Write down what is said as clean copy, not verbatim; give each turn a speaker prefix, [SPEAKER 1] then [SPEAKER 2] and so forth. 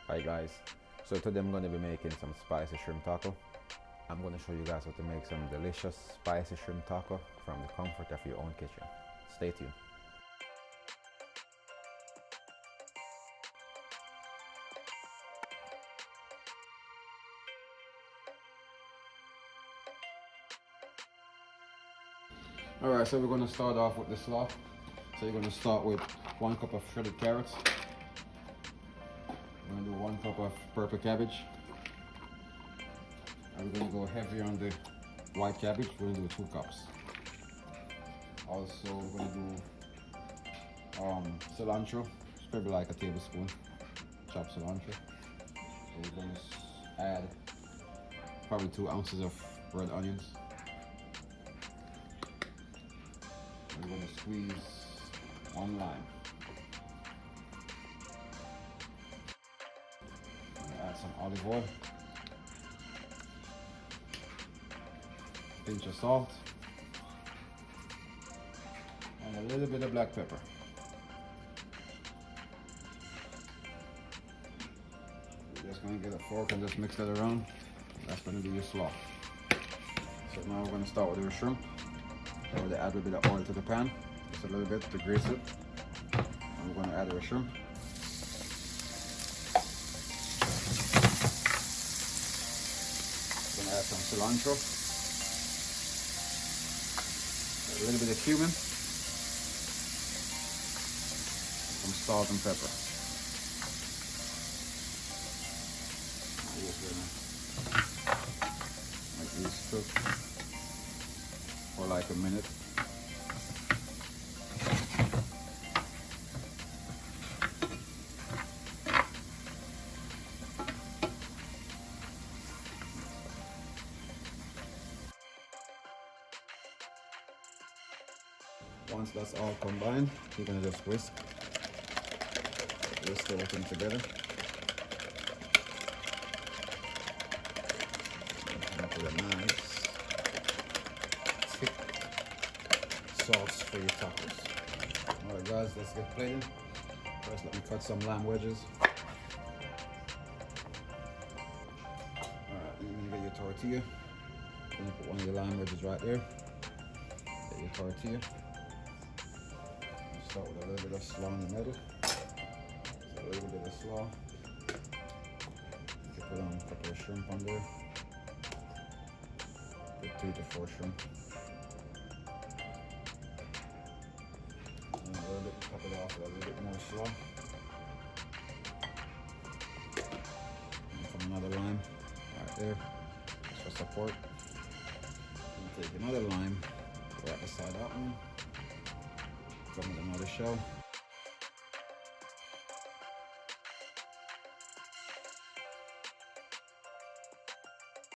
[SPEAKER 1] Hi guys, so today I'm going to be making some spicy shrimp taco. I'm going to show you guys how to make some delicious spicy shrimp taco from the comfort of your own kitchen. Stay tuned. Alright, so we're going to start off with the slaw. So you're going to start with 1 cup of shredded carrots. We're going to do 1 cup of purple cabbage. And we're going to go heavy on the white cabbage. We're going to do 2 cups. Also, we're going to do cilantro. It's probably like a tablespoon chopped cilantro. So we're going to add probably 2 ounces of red onions. We're going to squeeze 1 lime. Add some olive oil, pinch of salt, and a little bit of black pepper. We're just going to get a fork and just mix that around. That's going to be your slaw. So now we're going to start with our shrimp. I'm going to add a bit of oil to the pan, just a little bit to grease it. And we're going to add our shrimp. We're going to add some cilantro, a little bit of cumin, some salt and pepper. Just gonna make these cook for like a minute. Once that's all combined, you're gonna just whisk everything together. Into a nice thick sauce for your tacos. Alright guys, let's get plating. First let me cut some lamb wedges. Alright, then you're gonna get your tortilla. You're gonna put one of your lamb wedges right there. Get your tortilla. Start with a little bit of slaw in the middle. So a little bit of slaw. You can put on a couple of shrimp on there. Put 2 to 4 shrimp. And a little bit, top it off with a little bit more slaw. And from another lime right there, just for support. And take another lime right beside that one. Come with another shell.